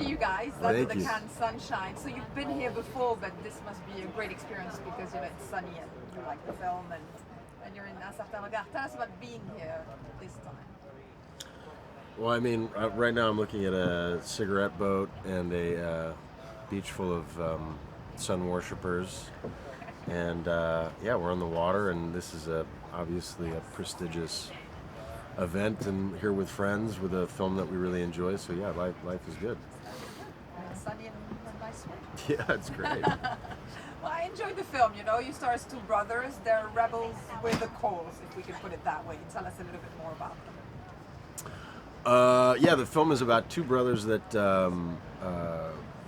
you guys under Thank the you. Cannes sunshine. So you've been here before, but this must be a great experience because it's sunny and you like the film and you're in Un Certain Regard. Tell us about being here this time. Well, I mean, right now I'm looking at a cigarette boat and a beach full of sun worshippers, and yeah, we're on the water, and this is obviously a prestigious event, and here with friends with a film that we really enjoy. So yeah, life is good. Sunny and nice one. Yeah, it's great. Well, I enjoyed the film. You star as two brothers. They're rebels with a cause, if we could put it that way. Tell us a little bit more about them. Yeah, the film is about two brothers that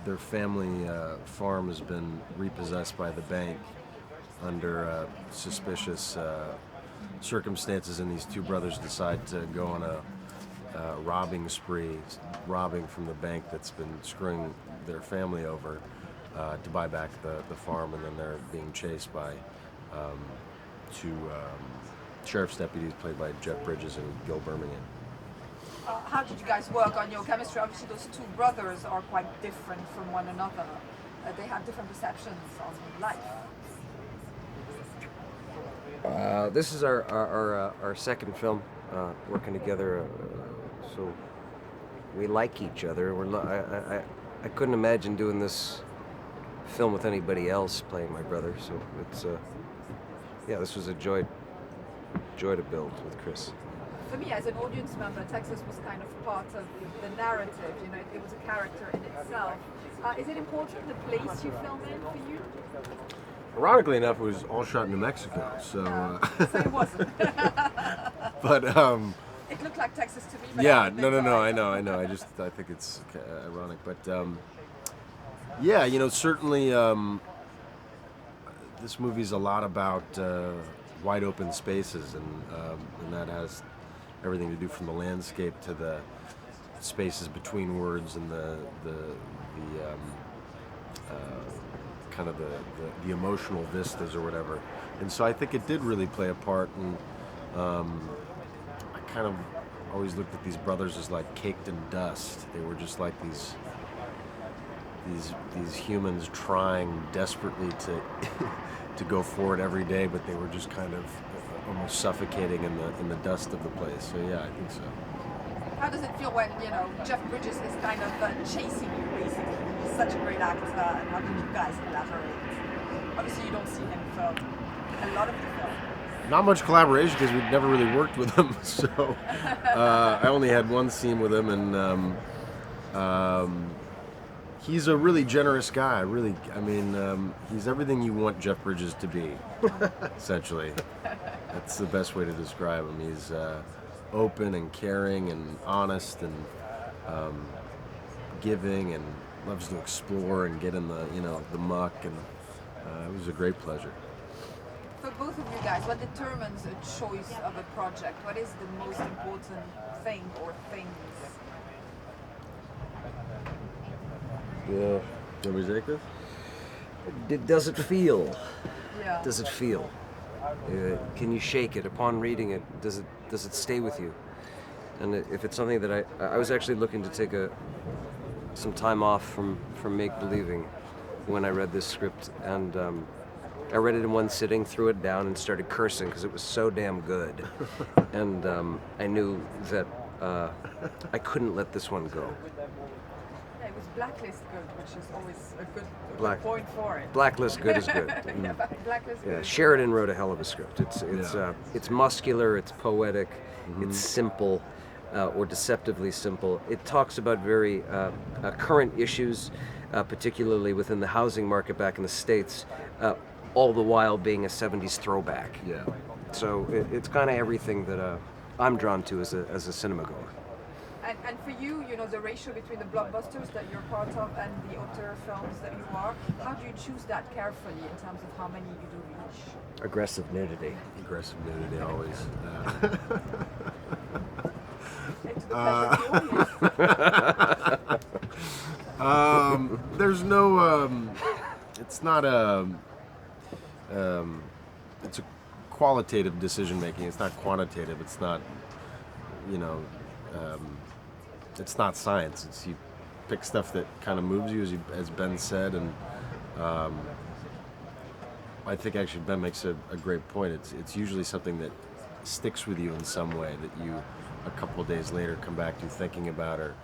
their family farm has been repossessed by the bank under suspicious circumstances, and these two brothers decide to go on a robbing spree, robbing from the bank that's been screwing their family over to buy back the farm, and then they're being chased by two sheriff's deputies played by Jeff Bridges and Gil Birmingham. How did you guys work on your chemistry? Obviously, those two brothers are quite different from one another. They have different perceptions on life. This is our second film working together, so we like each other. I couldn't imagine doing this film with anybody else playing my brother. So it's yeah, this was a joy to build with Chris. For me, as an audience member, Texas was kind of part of the narrative. It was a character in itself. Is it important the place you film in for you? Ironically enough, it was all shot in New Mexico, so So it wasn't. but It looked like Texas to me. But yeah, I no, I know. I think it's ironic, but yeah, certainly this movie's a lot about wide open spaces, and that has everything to do from the landscape to the spaces between words and the kind of the emotional vistas or whatever. And so I think it did really play a part, and I kind of always looked at these brothers as like caked in dust. They were just like these humans trying desperately to to go forward every day, but they were just kind of almost suffocating in the dust of the place. So yeah, I think so. How does it feel when Jeff Bridges is kind of chasing you, basically? He's such a great actor, and how did you guys collaborate? Obviously, you don't see him for a lot of the film. Not much collaboration because we'd never really worked with him. So I only had one scene with him, and he's a really generous guy. He's everything you want Jeff Bridges to be, essentially. That's the best way to describe him. He's open and caring and honest and giving, and loves to explore and get in the muck, and it was a great pleasure. For both of you guys, what determines a choice of a project? What is the most important thing or things? Yeah. Can we take this? Does it feel? Yeah. Does it feel? Can you shake it upon reading it? Does it stay with you? And if it's something that I was actually looking to take some time off from make-believing when I read this script, and I read it in one sitting, threw it down, and started cursing because it was so damn good. And I knew that I couldn't let this one go. Yeah, it was Blacklist good, which is always a good point for it. Blacklist good is good. Yeah, Blacklist Yeah, good. Sheridan wrote a hell of a script. It's muscular, it's poetic, it's simple, or deceptively simple. It talks about very current issues, particularly within the housing market back in the States, all the while being a 70s throwback. Yeah. So it's kind of everything that I'm drawn to as a cinema goer. And for you, the ratio between the blockbusters that you're part of and the auteur films that you are, how do you choose that carefully in terms of how many you do each? Aggressive nudity. Aggressive nudity always. It's the pleasure of the audience. There's no. It's not a. It's a qualitative decision making. It's not quantitative. It's not. It's not science. It's you pick stuff that kind of moves you, as Ben said, and I think actually Ben makes a great point. It's usually something that sticks with you in some way that you a couple of days later come back to thinking about, or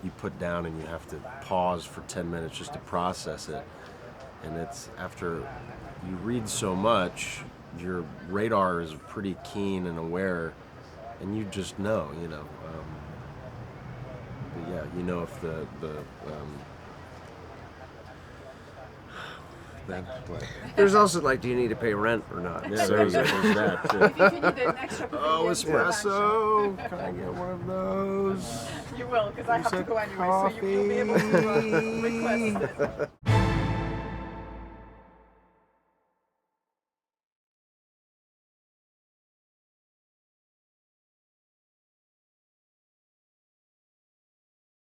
you put down and you have to pause for 10 minutes just to process it. And it's after you read so much, your radar is pretty keen and aware, and you just know, but yeah, if the then what? There's also like, do you need to pay rent or not? Yeah, So there's that too. If you need an extra Oh, pavilion espresso! Can I get one of those? you will, because I have to go anyway, so you'll be able to request it.